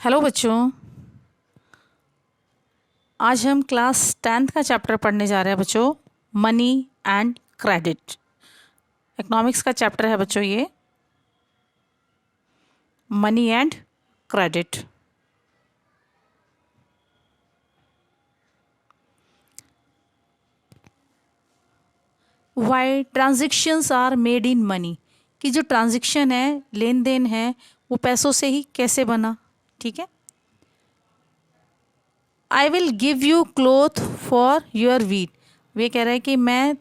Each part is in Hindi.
हेलो बच्चों। आज हम क्लास 10th का चैप्टर पढ़ने जा रहे हैं बच्चों। Money and credit. इकोनॉमिक्स का चैप्टर है बच्चों ये, money and credit. Why transactions are made in money, कि जो ट्रांजैक्शन है, लेन देन है, वो पैसों से ही कैसे बना। ठीक है। I will give you cloth for your wheat. वे कह रहे हैं कि मैं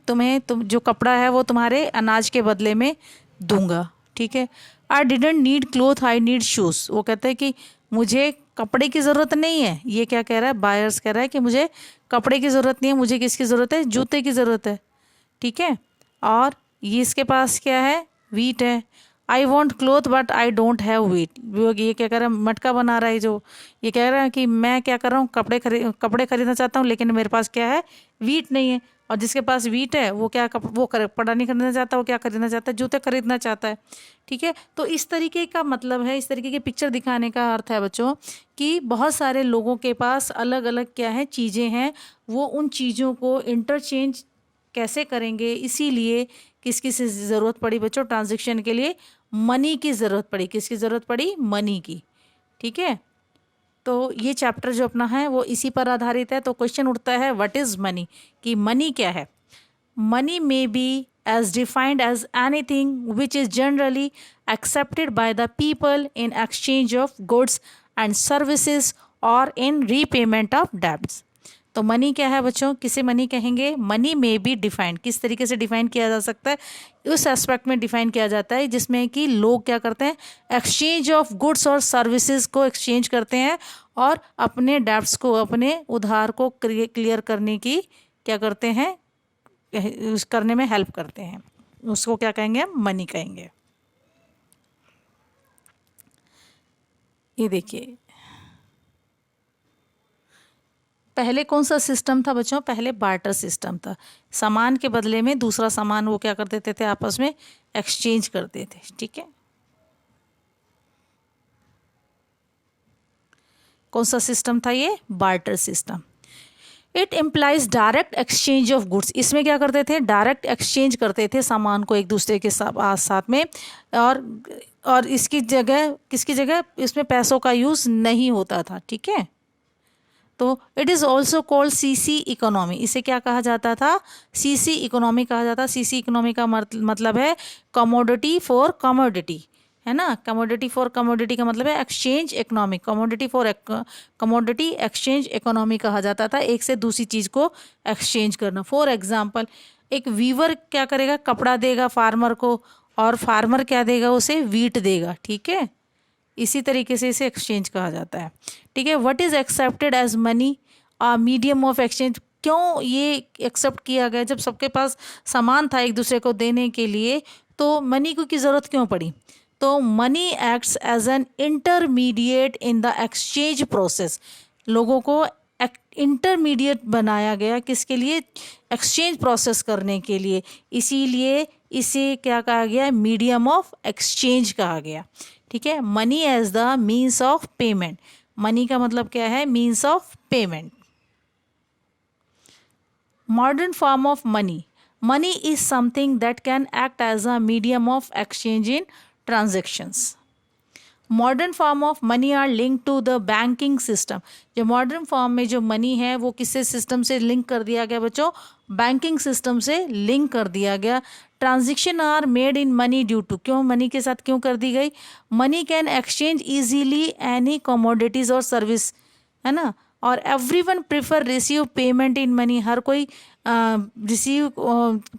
तुम जो कपड़ा है वो तुम्हारे अनाज के बदले में दूंगा। ठीक है। I didn't need cloth, I need shoes. वो कहते हैं कि मुझे कपड़े की ज़रूरत नहीं है। ये क्या कह रहा है, बायर्स कह रहा है कि मुझे कपड़े की ज़रूरत नहीं है, मुझे किसकी ज़रूरत है, जूते की ज़रूरत है। ठीक है। और ये इसके पास क्या है, वीट है। I want cloth but I don't have wheat. ये क्या कर रहा है, मटका बना रहा है जो, ये कह रहा है कि मैं क्या कर रहा हूँ, कपड़े खरीदना चाहता हूँ, लेकिन मेरे पास क्या है, वीट नहीं है। और जिसके पास वीट है वो क्या कपड़ा नहीं खरीदना चाहता, वो क्या खरीदना चाहता है, जूते खरीदना चाहता है। ठीक है। तो इस तरीके का मतलब है, इस तरीके की पिक्चर दिखाने का अर्थ है बच्चों कि बहुत सारे लोगों के पास अलग अलग क्या है, चीज़ें हैं। वो उन चीज़ों को इंटरचेंज कैसे करेंगे, इसीलिए किसकी ज़रूरत पड़ी बच्चों, ट्रांजैक्शन के लिए मनी की ज़रूरत पड़ी। किसकी ज़रूरत पड़ी, मनी की। ठीक है। तो ये चैप्टर जो अपना है वो इसी पर आधारित है। तो क्वेश्चन उठता है, व्हाट इज़ मनी, कि मनी क्या है। Money may be as defined as anything which is generally accepted by the people in exchange of goods and services or in repayment of debts। तो मनी क्या है बच्चों, किसे मनी कहेंगे, मनी में बी डिफाइंड, किस तरीके से डिफाइन किया जा सकता है, उस एस्पेक्ट में डिफाइन किया जाता है जिसमें कि लोग क्या करते हैं, एक्सचेंज ऑफ गुड्स और सर्विसेज को एक्सचेंज करते हैं और अपने डेब्ट्स को, अपने उधार को क्लियर करने की क्या करते हैं, करने में हेल्प करते हैं। उसको क्या कहेंगे, हम मनी कहेंगे। ये देखिए, पहले कौन सा सिस्टम था बच्चों, पहले बार्टर सिस्टम था। सामान के बदले में दूसरा सामान वो क्या कर देते थे, आपस में एक्सचेंज करते थे। ठीक है। कौन सा सिस्टम था ये, barter system. It implies direct exchange of goods. इसमें क्या करते थे, डायरेक्ट एक्सचेंज करते थे सामान को एक दूसरे के साथ में। और इसकी जगह, किसकी जगह, इसमें पैसों का यूज़ नहीं होता था। ठीक है। तो it is also called CC economy. इसे क्या कहा जाता था, सीसी इकोनॉमी कहा जाता। सीसी इकोनॉमी का मतलब है कमोडिटी फॉर कमोडिटी, है ना। कमोडिटी फॉर कमोडिटी का मतलब है exchange economy. Commodity for commodity exchange economy कहा जाता था, एक से दूसरी चीज़ को एक्सचेंज करना। फॉर एग्जाम्पल, एक वीवर क्या करेगा, कपड़ा देगा फार्मर को, और फार्मर क्या देगा, उसे वीट देगा। ठीक है। इसी तरीके से इसे एक्सचेंज कहा जाता है। ठीक है। What is accepted as money, medium of exchange. क्यों ये एक्सेप्ट किया गया, जब सबके पास सामान था एक दूसरे को देने के लिए, तो मनी को की ज़रूरत क्यों पड़ी। तो money acts as an intermediate in the exchange process. लोगों को इंटरमीडिएट बनाया गया, किसके लिए, एक्सचेंज प्रोसेस करने के लिए। इसीलिए इसे क्या कहा गया, मीडियम ऑफ एक्सचेंज कहा गया। ठीक है। Money as the means of payment. Money का मतलब क्या है, means of payment. Modern form of money, money is something that can act as a medium of exchange in transactions. Modern form of money are link to the banking system. जो मॉडर्न फॉर्म में जो मनी है वो किससे सिस्टम से लिंक कर दिया गया बच्चों, बैंकिंग सिस्टम से लिंक कर दिया गया। Transaction are made in money due to, क्यों मनी के साथ क्यों कर दी गई, money can exchange easily any commodities और सर्विस, है ना। और every one prefer receive payment in money. हर कोई रिसीव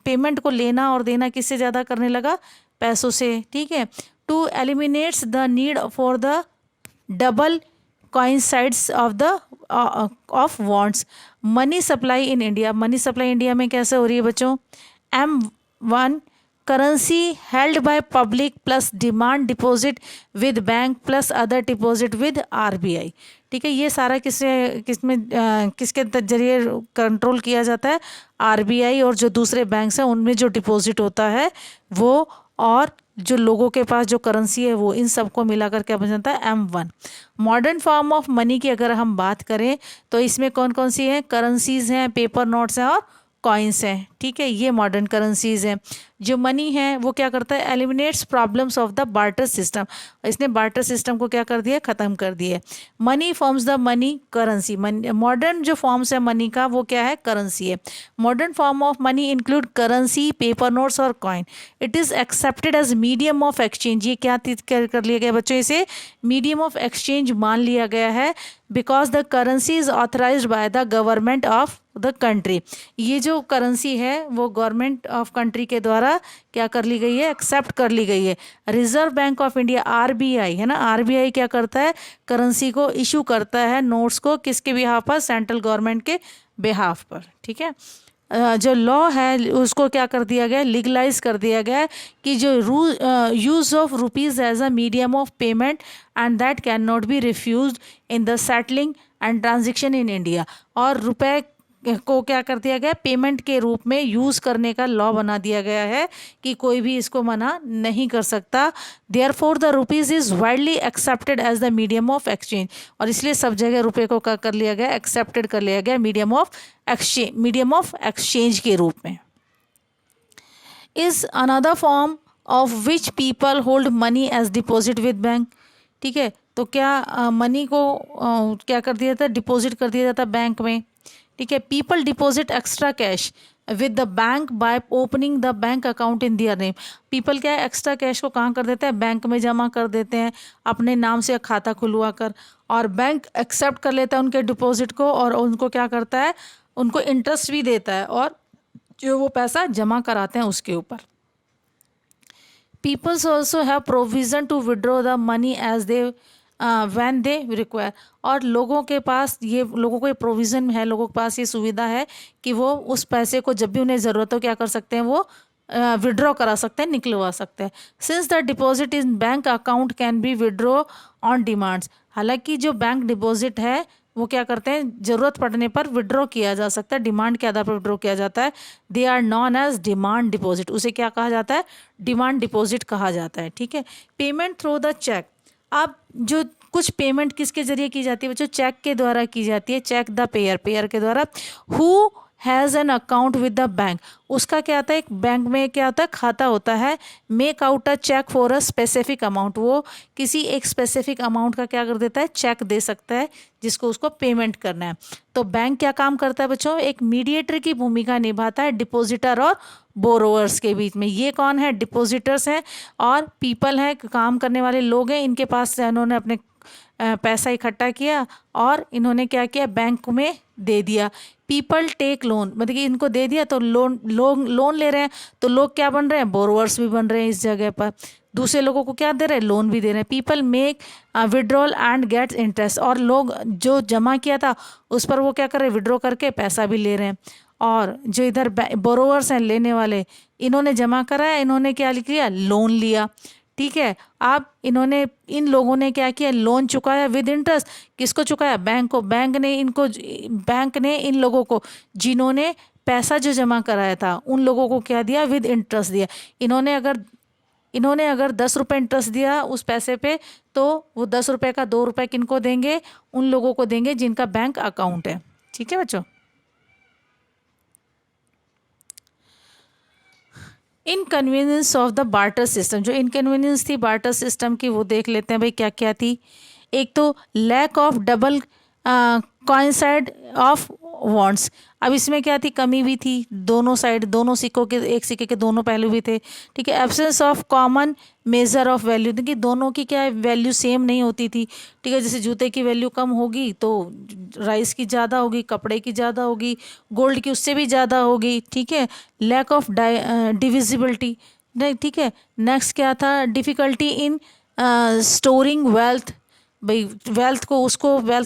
पेमेंट को लेना और देना किससे ज़्यादा करने लगा, पैसों से। ठीक है। To eliminates the need for the double coincides of the of wants। Money supply in India, money supply India में कैसे हो रही है बच्चों, M1 currency held by public plus demand deposit with bank plus other deposit with RBI। ठीक है। ये सारा किसके जरिए कंट्रोल किया जाता है, RBI, और जो दूसरे बैंक्स हैं उनमें जो डिपॉजिट होता है वो, और जो लोगों के पास जो करेंसी है वो, इन सबको मिलाकर क्या बन जाता है M1। Modern form of money की अगर हम बात करें तो इसमें कौन कौन सी हैं, करेंसीज हैं, पेपर नोट्स हैं और कॉइन्स हैं, ठीक है, ये मॉडर्न करेंसीज हैं। जो मनी है वो क्या करता है, eliminates problems of the barter system, इसने बार्टर सिस्टम को क्या कर दिया, खत्म कर दिया। Money forms the money currency, modern जो फॉर्म्स है मनी का वो क्या है, करेंसी है। Modern form of money include currency, paper notes और coin. It is accepted as medium of exchange, ये क्या कर लिया गया बच्चों, इसे मीडियम ऑफ एक्सचेंज मान लिया गया है, because the currency is authorised by the government of the country. ये जो करेंसी है वो गवर्नमेंट ऑफ कंट्री के द्वारा क्या कर ली गई है, एक्सेप्ट कर ली गई है। Reserve bank of India RBI है ना, RBI क्या करता है, करेंसी को इशू करता है, नोट्स को, किसके बिहाफ पर, सेंट्रल गवर्नमेंट के बिहाफ पर, ठीक है। जो लॉ है उसको क्या कर दिया गया, लीगलाइज कर दिया गया कि जो use of rupees as a medium of payment and that can not be refused in the settling and transaction in India, और रुपए को क्या कर दिया गया, पेमेंट के रूप में यूज़ करने का लॉ बना दिया गया है कि कोई भी इसको मना नहीं कर सकता। Therefore the rupees is widely accepted as the medium of exchange, और इसलिए सब जगह रुपये को क्या कर लिया गया, एक्सेप्टेड कर लिया गया मीडियम ऑफ एक्सचेंज के रूप में। Is another form of which people hold money as deposit with bank, ठीक है। तो क्या मनी को क्या कर दिया जाता है, डिपॉजिट कर दिया जाता है बैंक में, ठीक है। People deposit extra cash with the bank by opening the bank account in their name. People क्या है, एक्स्ट्रा कैश को कहाँ कर देते हैं, बैंक में जमा कर देते हैं अपने नाम से खाता खुलवा कर, और बैंक एक्सेप्ट कर लेता है उनके डिपॉजिट को, और उनको क्या करता है, उनको इंटरेस्ट भी देता है, और जो वो पैसा जमा कराते हैं उसके ऊपर। Peoples also have provision to withdraw the money as they when they require, और लोगों के पास लोगों को ये प्रोविज़न है, लोगों के पास ये सुविधा है कि वो उस पैसे को जब भी उन्हें ज़रूरत हो क्या कर सकते हैं, वो विड्रॉ करा सकते हैं, निकलवा सकते हैं। Since the deposit in bank account can be withdraw on demands, हालांकि जो बैंक डिपॉजिट है वो क्या करते हैं, ज़रूरत पड़ने पर विड्रॉ किया जा सकता है, डिमांड के आधार पर विड्रॉ किया जाता है। They are known as demand deposit, उसे क्या कहा जाता है, डिमांड डिपॉजिट कहा जाता है, ठीक है। पेमेंट थ्रू द चेक, अब जो कुछ पेमेंट किसके जरिए की जाती है बच्चों, चेक के द्वारा की जाती है, चेक द पेयर के द्वारा। Who has an account with the bank, उसका क्या आता है, एक बैंक में क्या होता है, खाता होता है। Make out a cheque for a specific amount, वो किसी एक स्पेसिफिक अमाउंट का क्या कर देता है, चेक दे सकता है जिसको उसको पेमेंट करना है। तो बैंक क्या काम करता है बच्चों, एक मीडिएटर की भूमिका निभाता है डिपॉजिटर और बोरोवर्स के बीच में। ये कौन है, डिपॉजिटर्स हैं, और पीपल हैं, काम करने वाले लोग हैं, इनके पास से इन्होंने अपने पैसा इकट्ठा किया और इन्होंने क्या किया, बैंक में दे दिया। पीपल टेक लोन, मतलब कि इनको दे दिया तो लोन ले रहे हैं, तो लोग क्या बन रहे हैं, बोरोवर्स भी बन रहे हैं इस जगह पर, दूसरे लोगों को क्या दे रहे हैं, लोन भी दे रहे हैं। People make withdrawal and gets interest, और लोग जो जमा किया था उस पर वो क्या कर रहे हैं, विड्रॉ करके पैसा भी ले रहे हैं। और जो इधर बोरोवर्स हैं, लेने वाले, इन्होंने जमा कराया, इन्होंने क्या किया, लोन लिया, ठीक है। अब इन्होंने, इन लोगों ने क्या किया, लोन चुकाया विद इंटरेस्ट, किसको चुकाया, बैंक को। बैंक ने इन लोगों को, जिन्होंने पैसा जो जमा कराया था उन लोगों को क्या दिया, विद इंटरेस्ट दिया। इन्होंने अगर 10 रुपये इंटरेस्ट दिया उस पैसे पे, तो वो 10 रुपये का 2 रुपये किनको देंगे, उन लोगों को देंगे जिनका बैंक अकाउंट है, ठीक है बच्चों। Inconvenience of the barter system, जो इनकन्वीनियंस थी बार्टर सिस्टम की वो देख लेते हैं भाई क्या क्या थी। एक तो lack of double coincide of wants, अब इसमें क्या थी, कमी भी थी, दोनों साइड, दोनों सिक्कों के, एक सिक्के के दोनों पहलू भी थे, ठीक है। Absence of common measure of value, देखिए दोनों की क्या वैल्यू सेम नहीं होती थी, ठीक है। जैसे जूते की वैल्यू कम होगी तो राइस की ज़्यादा होगी, कपड़े की ज़्यादा होगी, गोल्ड की उससे भी ज़्यादा होगी, ठीक है। लैक ऑफ डिविजिबिलिटी, ठीक है। नेक्स्ट क्या था, डिफ़िकल्टी इन स्टोरिंग वेल्थ, भाई वेल्थ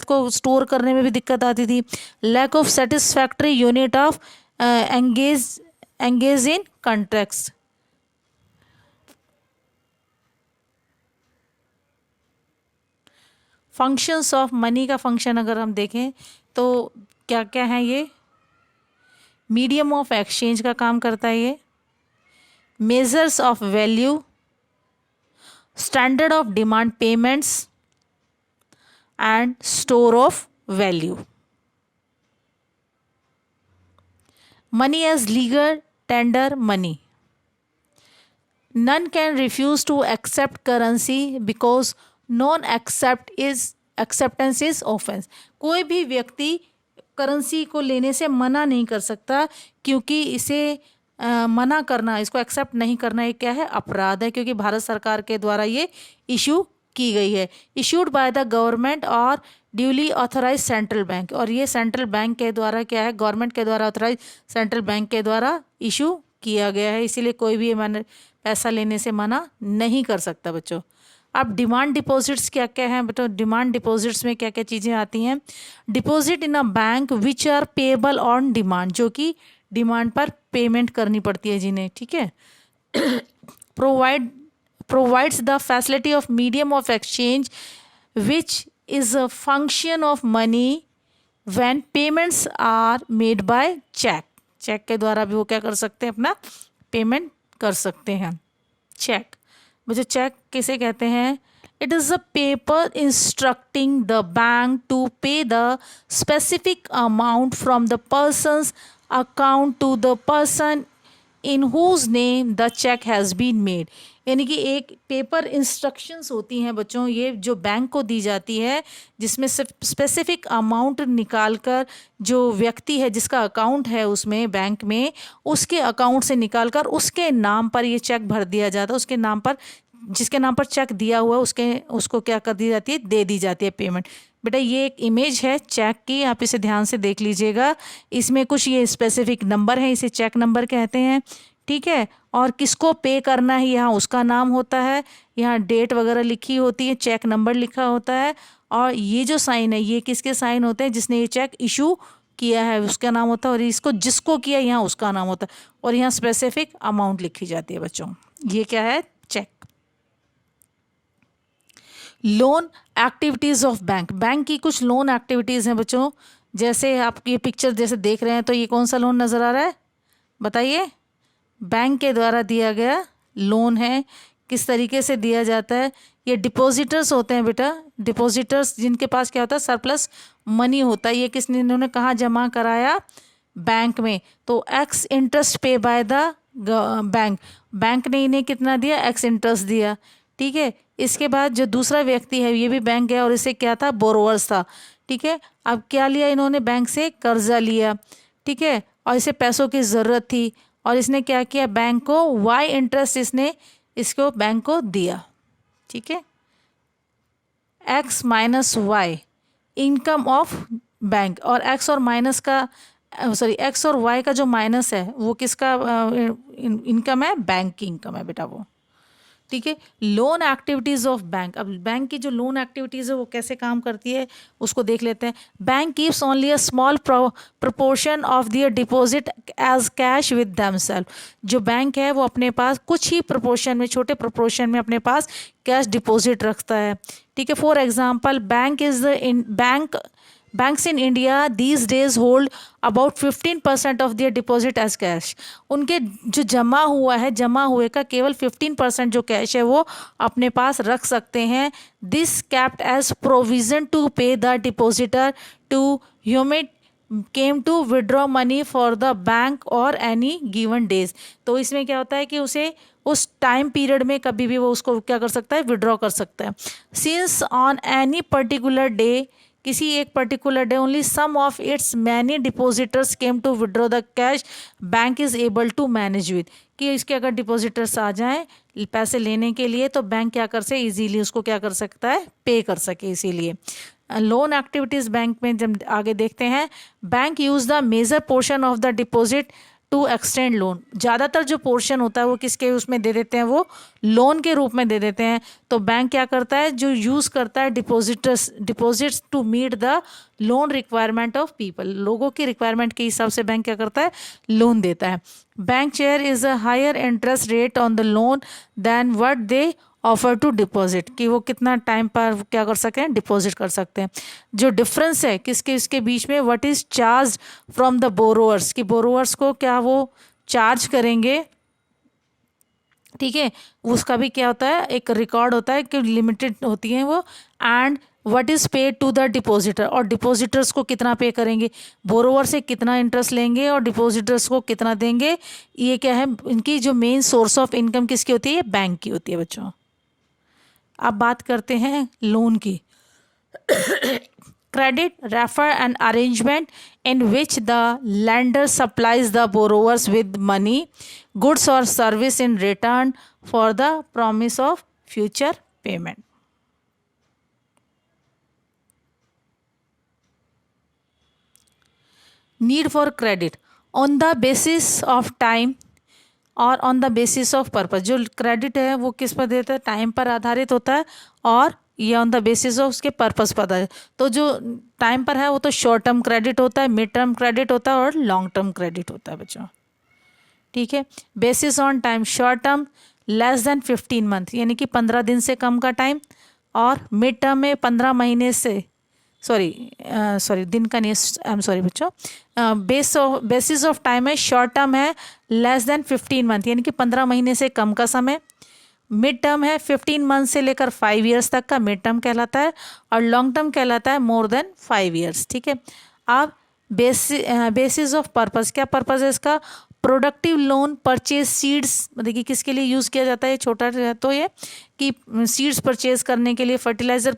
को स्टोर करने में भी दिक्कत आती थी। Lack of satisfactory unit of engage in contracts, functions of money का फंक्शन अगर हम देखें तो क्या क्या है, ये मीडियम ऑफ एक्सचेंज का काम करता है, ये measures of value, standard of demand payments, and store of value. Money as legal tender money. None can refuse to accept currency because acceptance is offense. कोई भी व्यक्ति करेंसी को लेने से मना नहीं कर सकता, क्योंकि इसे मना करना, इसको एक्सेप्ट नहीं करना, ये क्या है? अपराध है, क्योंकि भारत सरकार के द्वारा ये इशू की गई है। इशूड बाय द गवर्नमेंट और ड्यूली ऑथराइज सेंट्रल बैंक, और ये सेंट्रल बैंक के द्वारा क्या है? गवर्नमेंट के द्वारा ऑथराइज सेंट्रल बैंक के द्वारा इशू किया गया है, इसीलिए कोई भी पैसा लेने से मना नहीं कर सकता बच्चों। अब डिमांड डिपॉजिट्स क्या क्या हैं बेटा? डिमांड डिपॉजिट्स में क्या क्या चीज़ें आती हैं? Deposit in a bank which are payable on demand, जो कि डिमांड पर पेमेंट करनी पड़ती है जिन्हें, ठीक है। Provides the facility of medium of exchange which is a function of money when payments are made by cheque. Cheque के द्वारा भी वो क्या कर सकते हैं? अपना पेमेंट कर सकते हैं। चेक, मुझे चेक किसे कहते हैं? It is a paper instructing the bank to pay the specific amount from the person's account to the person in whose name the cheque has been made. यानी कि एक पेपर इंस्ट्रक्शंस होती हैं बच्चों, ये जो बैंक को दी जाती है, जिसमें स्पेसिफिक अमाउंट निकाल कर जो व्यक्ति है जिसका अकाउंट है उसमें बैंक में, उसके अकाउंट से निकाल कर उसके नाम पर ये चेक भर दिया जाता है। उसके नाम पर, जिसके नाम पर चेक दिया हुआ है, उसको क्या कर दी जाती है? दे दी जाती है पेमेंट। बेटा ये एक इमेज है चेक की, आप इसे ध्यान से देख लीजिएगा। इसमें कुछ ये स्पेसिफिक नंबर है, इसे चेक नंबर कहते हैं, ठीक है। और किसको पे करना है यहाँ उसका नाम होता है, यहाँ डेट वगैरह लिखी होती है, चेक नंबर लिखा होता है, और ये जो साइन है ये किसके साइन होते हैं? जिसने ये चेक इशू किया है उसका नाम होता है, और इसको जिसको किया यहाँ उसका नाम होता है, और यहाँ स्पेसिफिक अमाउंट लिखी जाती है बच्चों। ये क्या है? Cheque. Loan activities of bank. Bank की कुछ लोन एक्टिविटीज़ हैं बच्चों, जैसे आप ये पिक्चर जैसे देख रहे हैं, तो ये कौन सा लोन नज़र आ रहा है? बताइए। बैंक के द्वारा दिया गया लोन है। किस तरीके से दिया जाता है? ये डिपॉजिटर्स होते हैं बेटा, डिपॉजिटर्स जिनके पास क्या होता है? सरप्लस मनी होता है। ये किसने, इन्होंने कहाँ जमा कराया? बैंक में। तो एक्स इंटरेस्ट पे बाय द बैंक, बैंक ने इन्हें कितना दिया? एक्स इंटरेस्ट दिया, ठीक है। इसके बाद जो दूसरा व्यक्ति है ये भी बैंक गया और इसे क्या था? बोरोवर्स था, ठीक है। अब क्या लिया इन्होंने? बैंक से कर्जा लिया, ठीक है, और इसे पैसों की ज़रूरत थी, और इसने क्या किया? बैंक को वाई इंटरेस्ट इसने इसको बैंक को दिया, ठीक है। X minus Y income of bank, और एक्स और माइनस का एक्स और वाई का जो माइनस है वो किसका इनकम है? बैंक की इनकम है बेटा वो, ठीक है। Loan activities of bank. अब बैंक की जो लोन एक्टिविटीज़ है वो कैसे काम करती है उसको देख लेते हैं। Bank keeps only a small proportion of their deposit as cash with themselves. जो बैंक है वो अपने पास कुछ ही प्रपोर्शन में, छोटे प्रपोर्शन में अपने पास कैश डिपॉजिट रखता है, ठीक है। For example, Banks in India these days hold about 15% of their deposit as cash. उनके जो जमा हुआ है, जमा हुए का केवल 15% जो कैश है वो अपने पास रख सकते हैं। This kept as provision to pay the depositor to whom it came to withdraw money for the bank or any given days. तो इसमें क्या होता है कि उसे उस टाइम पीरियड में कभी भी वो उसको क्या कर सकता है? विड्रॉ कर सकता है। Since on any particular day, किसी एक particular day, only some of its many depositors came to withdraw the cash bank is able to manage with. कि इसके अगर डिपॉजिटर्स आ जाएं पैसे लेने के लिए तो बैंक क्या कर सके? इजीली उसको क्या कर सकता है? पे कर सके। इसीलिए लोन एक्टिविटीज़ बैंक में जब आगे देखते हैं, bank use the major portion of the deposit to extend loan. ज़्यादातर जो पोर्शन होता है वो किसके उसमें दे देते हैं? वो लोन के रूप में दे देते हैं। तो बैंक क्या करता है? जो यूज़ करता है deposits to meet the loan requirement of people. लोगों की रिक्वायरमेंट के हिसाब से बैंक क्या करता है? लोन देता है। Bank share is a higher interest rate on the loan than what they offer to deposit, कि वो कितना टाइम पर क्या कर सकें? डिपॉजिट कर सकते हैं। जो डिफरेंस है किसके इसके बीच में? What is charge from the borrowers, कि बोरोवर्स को क्या वो चार्ज करेंगे ठीक है, उसका भी क्या होता है, एक रिकॉर्ड होता है कि लिमिटेड होती है वो। And what is paid to the depositor, और डिपॉजिटर्स को कितना पे करेंगे, बोरोवर से कितना इंटरेस्ट लेंगे और डिपॉजिटर्स को कितना देंगे। ये क्या है, इनकी जो मेन सोर्स ऑफ इनकम किसकी होती है, बैंक की होती है बच्चों। अब बात करते हैं लोन की। Credit refer an arrangement in which the lender supplies the borrowers with money, goods or service in return for the promise of future payment. Need for credit on the basis of time और on the basis of purpose. जो क्रेडिट है वो किस पर देता है, टाइम पर आधारित होता है, और ये ऑन द बेसिस ऑफ उसके पर्पस पर आधारित। तो जो टाइम पर है वो तो शॉर्ट टर्म क्रेडिट होता है, मिड टर्म क्रेडिट होता है और लॉन्ग टर्म क्रेडिट होता है बच्चों। ठीक है, basis on time short term less than 15 month यानी कि 15 दिन से कम का टाइम, और मिड टर्म में 15 महीने से सॉरी दिन का नहीं, आई एम सॉरी बच्चों, बेसिस ऑफ टाइम है शॉर्ट टर्म है लेस देन 15 मंथ यानी कि 15 महीने से कम का समय, मिड टर्म है 15 मंथ से लेकर 5 ईयर्स तक का मिड टर्म कहलाता है, और लॉन्ग टर्म कहलाता है मोर देन 5 ईयर्स। ठीक है, अब बेसिस ऑफ पर्पस, क्या पर्पस है इसका, प्रोडक्टिव लोन परचेज सीड्स, मतलब कि किसके लिए यूज़ किया जाता है, छोटा तो ये कि सीड्स परचेज करने के लिए, फर्टिलाइज़र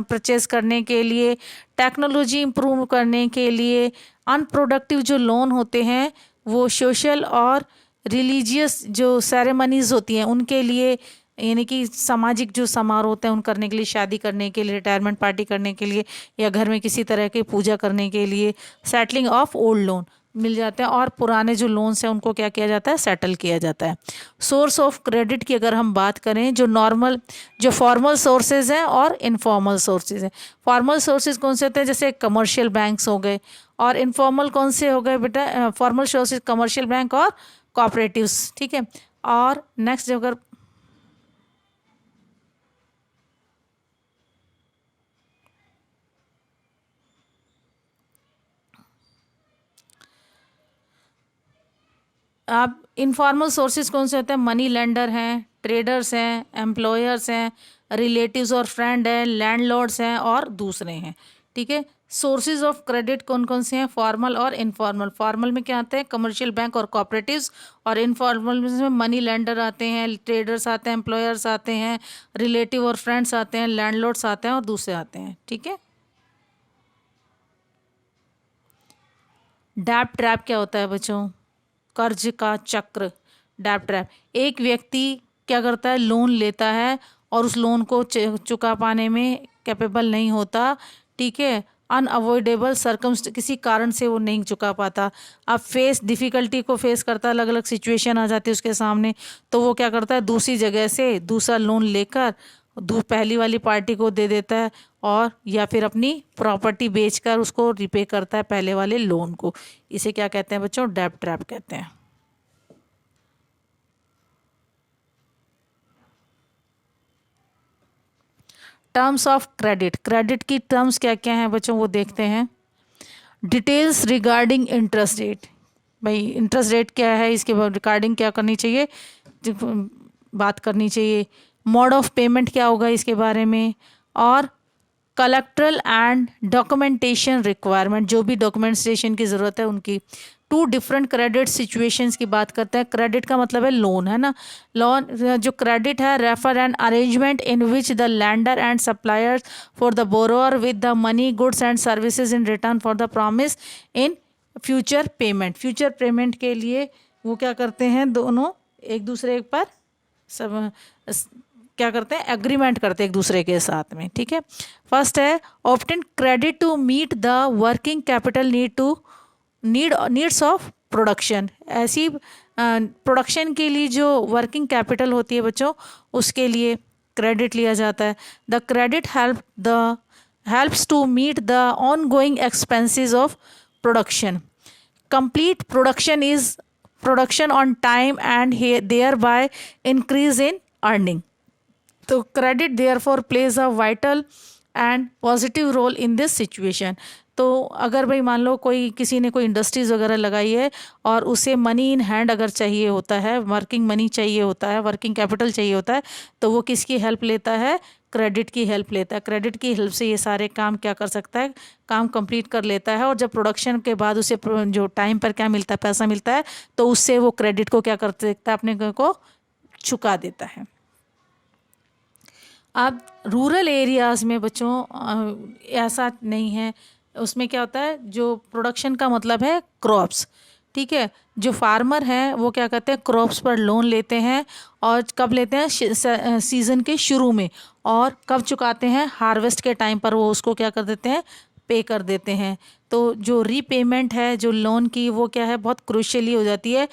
परचेज करने के लिए, टेक्नोलॉजी इम्प्रूव करने के लिए। अनप्रोडक्टिव जो लोन होते हैं वो सोशल और रिलीजियस जो सेरेमनीज़ होती हैं उनके लिए, यानी कि सामाजिक जो समारोह होते हैं उन करने के लिए, शादी करने के लिए, रिटायरमेंट पार्टी करने के लिए, या घर में किसी तरह की पूजा करने के लिए सेटलिंग ऑफ ओल्ड लोन मिल जाते हैं, और पुराने जो लोन्स हैं उनको क्या किया जाता है, सेटल किया जाता है। सोर्स ऑफ क्रेडिट की अगर हम बात करें, जो फॉर्मल सोर्सेज हैं और इनफॉर्मल सोर्सेज हैं। फॉर्मल सोर्सेज कौन से होते हैं, जैसे कमर्शियल बैंक्स हो गए, और इनफॉर्मल कौन से हो गए बेटा, फॉर्मल सोर्सेज कमर्शियल बैंक और कोऑपरेटिव्स। ठीक है, और नेक्स्ट अगर आप इनफॉर्मल सोर्सेज कौन से होते हैं, मनी लेंडर हैं, ट्रेडर्स हैं, एम्प्लॉयर्स हैं, रिलेटिव्स और फ्रेंड हैं, लैंडलॉर्ड्स हैं और दूसरे हैं। ठीक है, सोर्सेज ऑफ क्रेडिट कौन कौन से हैं, फॉर्मल और इनफॉर्मल। फॉर्मल में क्या आते हैं, कमर्शियल बैंक और कोऑपरेटिव्स, और इनफॉर्मल में मनी लेंडर आते हैं, ट्रेडर्स आते हैं, एम्प्लॉयर्स आते हैं, रिलेटिव और फ्रेंड्स आते हैं, लैंडलॉर्ड्स आते हैं और दूसरे आते हैं। ठीक है, डेब्ट ट्रैप क्या होता है बच्चों, कर्ज का चक्र। डेब्ट ट्रैप, एक व्यक्ति क्या करता है, लोन लेता है और उस लोन को चुका पाने में कैपेबल नहीं होता। ठीक है, अनअवॉइडेबल किसी कारण से वो नहीं चुका पाता। अब डिफ़िकल्टी को फेस करता है, अलग अलग सिचुएशन आ जाती है उसके सामने, तो वो क्या करता है, दूसरी जगह से दूसरा लोन लेकर पहली वाली पार्टी को दे देता है, और या फिर अपनी प्रॉपर्टी बेचकर उसको रिपे करता है पहले वाले लोन को। इसे क्या कहते हैं बच्चों, डेब्ट ट्रैप कहते हैं। टर्म्स ऑफ क्रेडिट, क्रेडिट की टर्म्स क्या क्या हैं बच्चों वो देखते हैं। डिटेल्स रिगार्डिंग इंटरेस्ट रेट, भाई इंटरेस्ट रेट क्या है, इसके रिगार्डिंग क्या करनी चाहिए, बात करनी चाहिए। मोड ऑफ पेमेंट क्या होगा इसके बारे में, और कलेक्ट्रल एंड डॉक्यूमेंटेशन रिक्वायरमेंट, जो भी डॉक्यूमेंटेशन की ज़रूरत है उनकी। टू डिफरेंट क्रेडिट सिचुएशंस की बात करते हैं। क्रेडिट का मतलब है लोन, है ना। लोन जो क्रेडिट है, refer an arrangement in which the lander and suppliers for the borrower with the money, goods and services in return for the promise in future payment. Future payment के लिए वो क्या करते हैं, दोनों एक दूसरे पर सब क्या करते हैं, एग्रीमेंट करते हैं एक दूसरे के साथ में। ठीक है, फर्स्ट है obtain credit to meet the working capital needs of production. ऐसी प्रोडक्शन के लिए जो वर्किंग कैपिटल होती है बच्चों, उसके लिए क्रेडिट लिया जाता है। The credit helps to meet the ongoing expenses of production. Complete production is production on time and thereby increase in earning. तो credit therefore plays a vital and positive role in this situation. तो तो अगर भाई मान लो कोई किसी ने कोई इंडस्ट्रीज़ वगैरह लगाई है और उसे मनी इन हैंड अगर चाहिए होता है, वर्किंग मनी चाहिए होता है, वर्किंग कैपिटल चाहिए होता है, तो वो किसकी हेल्प लेता है? क्रेडिट की हेल्प लेता है। क्रेडिट की हेल्प से ये सारे काम क्या कर सकता है? काम कंप्लीट कर लेता है। और जब प्रोडक्शन के बाद उसे जो टाइम पर क्या मिलता है, पैसा मिलता है, तो उससे वो क्रेडिट को क्या कर सकता है? अपने को चुका देता है। अब रूरल एरियाज़ में बच्चों ऐसा नहीं है। उसमें क्या होता है, जो प्रोडक्शन का मतलब है क्रॉप्स, ठीक है। जो फार्मर हैं वो क्या करते हैं, क्रॉप्स पर लोन लेते हैं। और कब लेते हैं? सीज़न के शुरू में। और कब चुकाते हैं? हार्वेस्ट के टाइम पर वो उसको क्या कर देते हैं? पे कर देते हैं। तो जो रीपेमेंट है जो लोन की, वो क्या है, बहुत क्रूशियली हो जाती है।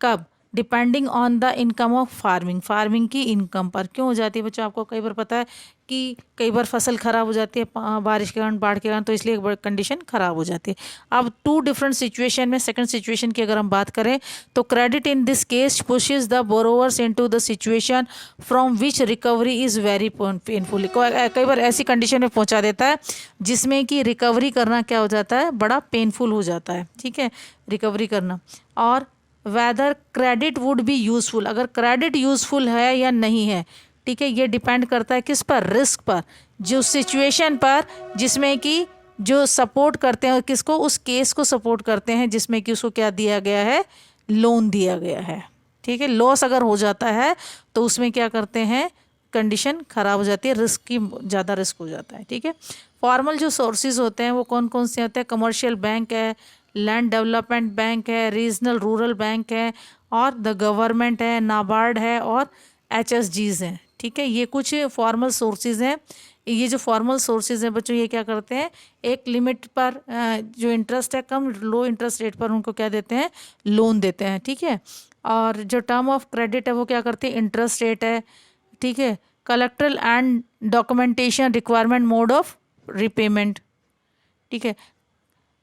कब? Depending on the income of farming की इनकम पर। क्यों हो जाती है बच्चों? आपको कई बार पता है कि कई बार फसल ख़राब हो जाती है बारिश के कारण, बाढ़ के कारण, तो इसलिए कंडीशन ख़राब हो जाती है। अब टू डिफरेंट सिचुएशन में, सेकंड सिचुएशन की अगर हम बात करें तो credit in this case pushes the borrowers into the situation from which recovery is very painful. कई बार ऐसी कंडीशन में पहुंचा देता है जिसमें कि रिकवरी करना क्या हो जाता है? बड़ा पेनफुल हो जाता है, ठीक है, रिकवरी करना। और whether credit would be useful, अगर क्रेडिट यूज़फुल है या नहीं है, ठीक है, ये डिपेंड करता है किस पर? रिस्क पर, जो सिचुएशन पर जिसमें कि जो सपोर्ट करते हैं किसको? उस केस को सपोर्ट करते हैं जिसमें कि उसको क्या दिया गया है? लोन दिया गया है, ठीक है। लॉस अगर हो जाता है तो उसमें क्या करते हैं? कंडीशन ख़राब हो जाती है, रिस्क की ज़्यादा रिस्क हो जाता है, ठीक है। फॉर्मल जो सोर्सेज होते हैं वो कौन कौन से होते हैं? कमर्शियल बैंक है, लैंड डेवलपमेंट बैंक है, रीजनल रूरल बैंक है, और द गवर्नमेंट है, नाबार्ड है, और HSGs हैं, ठीक है। ये कुछ फॉर्मल सोर्सेज हैं। ये जो फॉर्मल सोर्सेज हैं बच्चों, ये क्या करते हैं? एक लिमिट पर जो इंटरेस्ट है, कम लो इंटरेस्ट रेट पर उनको क्या देते हैं? लोन देते हैं, ठीक है। और जो टर्म ऑफ क्रेडिट है वो क्या करते हैं? इंटरेस्ट रेट है, ठीक है। Collateral and documentation requirement mode of repayment, ठीक है।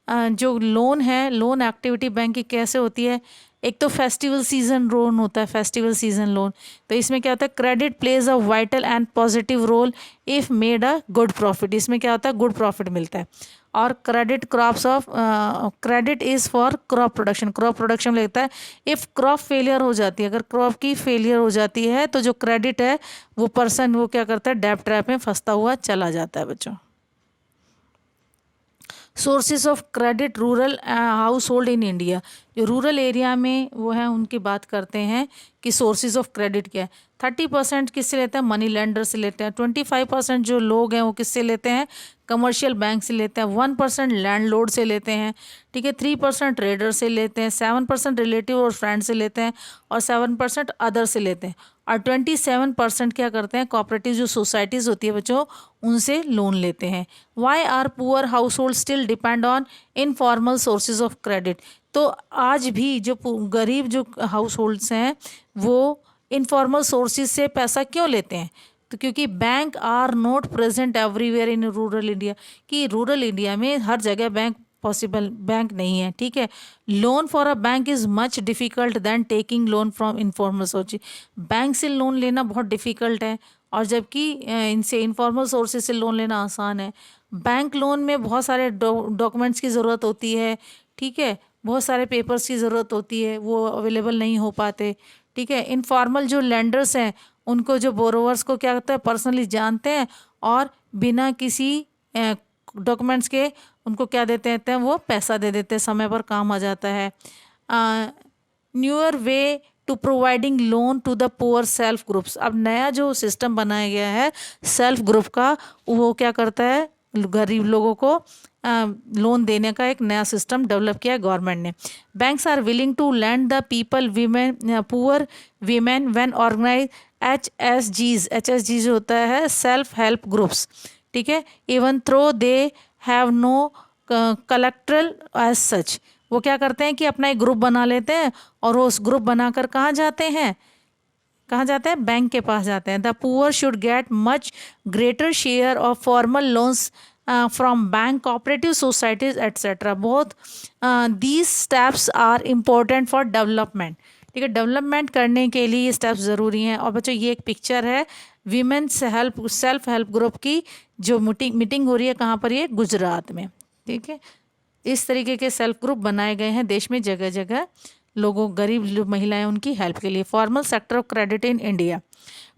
जो लोन है, लोन एक्टिविटी बैंक की कैसे होती है? एक तो फेस्टिवल सीजन लोन होता है, फेस्टिवल सीजन लोन। तो इसमें क्या होता है? Credit plays a vital and positive role if made a good profit. इसमें क्या होता है? गुड प्रॉफिट मिलता है। और credit crops of credit is for crop production, crop production में लगता है। इफ़ क्रॉप फेलियर हो जाती है, अगर क्रॉप की फेलियर हो जाती है तो जो क्रेडिट है वो पर्सन वो क्या करता है? डेब्ट ट्रैप में फंसता हुआ चला जाता है बच्चों। Sources of credit rural house hold in India, जो रूरल एरिया में वो है उनकी बात करते हैं कि सोर्सेज ऑफ क्रेडिट क्या है। 30% किससे लेते हैं? मनी लेंडर से लेते हैं। 25% जो लोग हैं वो किससे लेते हैं? कमर्शियल बैंक से लेते हैं। 1% लैंडलॉर्ड से लेते हैं, ठीक है। 3% ट्रेडर से लेते हैं। 7% रिलेटिव और फ्रेंड से लेते हैं। और 7% अदर से लेते हैं। और 27% क्या करते हैं? कोऑपरेटिव जो सोसाइटीज़ होती है बच्चों, उनसे लोन लेते हैं। Why are poor household still depend on informal sources of credit. तो आज भी जो गरीब जो हाउस होल्ड्स हैं वो इनफॉर्मल सोर्सेज से पैसा क्यों लेते हैं? तो क्योंकि bank are not present everywhere in rural India, कि रूरल इंडिया में हर जगह बैंक पॉसिबल बैंक नहीं है, ठीक है। Loan for a bank is much difficult than taking loan from informal source. Bank से लोन लेना बहुत डिफ़िकल्ट है, और जबकि इनसे इनफॉर्मल सोर्सेज से लोन लेना आसान है। बैंक लोन में बहुत सारे डॉक्यूमेंट्स की ज़रूरत होती है, ठीक है, बहुत सारे पेपर्स की ज़रूरत होती है, वो अवेलेबल नहीं हो पाते, ठीक है। इनफॉर्मल जो लेंडर्स हैं उनको जो बोरोवर्स को क्या करते हैं? पर्सनली जानते हैं, और बिना किसी डॉक्यूमेंट्स के उनको क्या देते हैं? वो पैसा दे देते हैं, समय पर काम आ जाता है। Newer way to providing loan to the poor self groups. अब नया जो सिस्टम बनाया गया है सेल्फ ग्रुप का, वो क्या करता है? गरीब लोगों को लोन देने का एक नया सिस्टम डेवलप किया है गवर्नमेंट ने। Banks are willing to lend the people women poor women when organize HSGs होता है सेल्फ हेल्प ग्रुप्स, ठीक है। Even though they have no collateral as such. वो क्या करते हैं कि अपना एक ग्रुप बना लेते हैं, और वो उस ग्रुप बनाकर कहाँ जाते हैं? कहाँ जाते हैं? बैंक के पास जाते हैं। The poor should get much greater share of formal loans from bank, cooperative societies etcetera. Both these steps are important for development, ठीक है। डेवलपमेंट करने के लिए ये स्टेप्स ज़रूरी हैं। और बच्चों ये एक पिक्चर है वीमेन सेल्फ हेल्प ग्रुप की, जो मीटिंग हो रही है कहाँ पर? ये गुजरात में, ठीक है, इस तरीके के सेल्फ ग्रुप बनाए गए हैं देश में जगह जगह, लोगों, गरीब जो महिलाएं उनकी हेल्प के लिए। Formal sector of credit in India,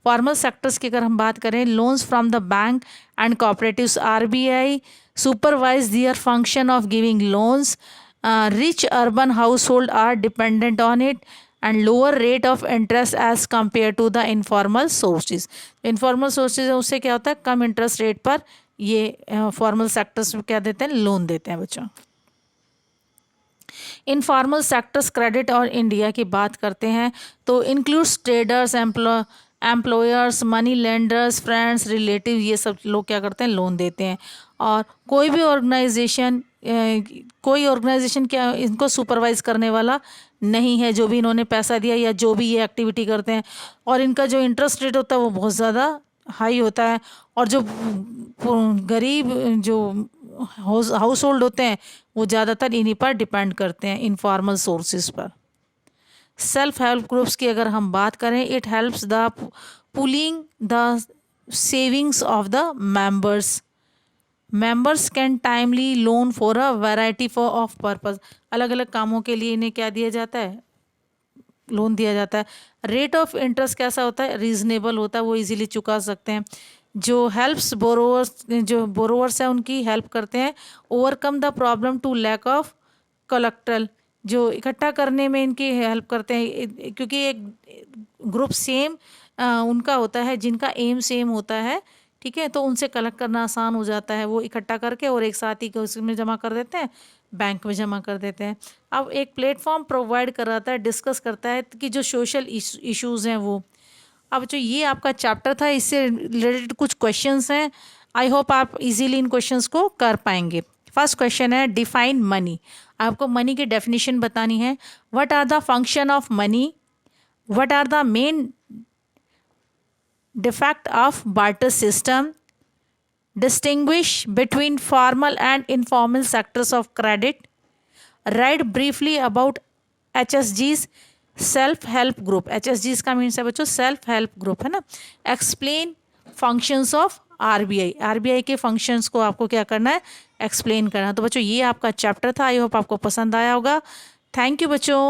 formal sectors की अगर हम बात करें, loans from the bank and cooperatives, RBI supervise their function of giving loans, rich urban household are dependent on it, and lower rate of interest as compare to the informal sources. Informal sources है उससे क्या होता है, कम इंटरेस्ट रेट पर ये फॉर्मल सेक्टर्स में क्या देते हैं, लोन देते हैं बच्चों। इनफॉर्मल सेक्टर्स क्रेडिट और इंडिया की बात करते हैं तो includes traders, employers, money lenders, friends, relative, ये सब लोग क्या करते हैं, लोन देते हैं। और कोई भी ऑर्गेनाइजेशन क्या इनको सुपरवाइज करने वाला नहीं है, जो भी इन्होंने पैसा दिया या जो भी ये एक्टिविटी करते हैं, और इनका जो इंटरेस्ट रेट होता है वो बहुत ज़्यादा हाई होता है, और जो गरीब जो हाउस होल्ड होते हैं वो ज़्यादातर इन्हीं पर डिपेंड करते हैं, इनफॉर्मल सोर्सेज पर। सेल्फ हेल्प ग्रुप्स की अगर हम बात करें, it helps the pulling the savings of the members, members can timely loan for a variety for of purpose, अलग अलग कामों के लिए इन्हें क्या दिया जाता है, लोन दिया जाता है। रेट ऑफ इंटरेस्ट कैसा होता है, रीजनेबल होता है, वो इजीली चुका सकते हैं। जो हेल्प्स बोरोवर्स हैं उनकी हेल्प करते हैं, overcome the problem to lack of collateral, जो इकट्ठा करने में इनकी हेल्प करते हैं, क्योंकि एक ग्रुप सेम उनका होता है, जिनका एम सेम होता है, ठीक है, तो उनसे कलेक्ट करना आसान हो जाता है, वो इकट्ठा करके और एक साथ ही उसमें जमा कर देते हैं, बैंक में जमा कर देते हैं। अब एक प्लेटफॉर्म प्रोवाइड कराता है, डिस्कस करता है कि जो सोशल इश्यूज़ हैं वो। अब जो ये आपका चैप्टर था, इससे रिलेटेड कुछ क्वेश्चंस हैं, आई होप आप इजीली इन क्वेश्चंस को कर पाएंगे। फर्स्ट क्वेश्चन है, डिफाइन मनी, आपको मनी की डेफिनेशन बतानी है। What are the function of money, what are the main defect of barter system, distinguish between formal and informal sectors of credit, write briefly about HSG's self help group, HSG's का मीन्स है बच्चों सेल्फ हेल्प ग्रुप, है ना। Explain functions of RBI, RBI के फंक्शंस को आपको क्या करना है, एक्सप्लेन करना है। तो बच्चों ये आपका चैप्टर था, आई होप आपको पसंद आया होगा। थैंक यू बच्चों।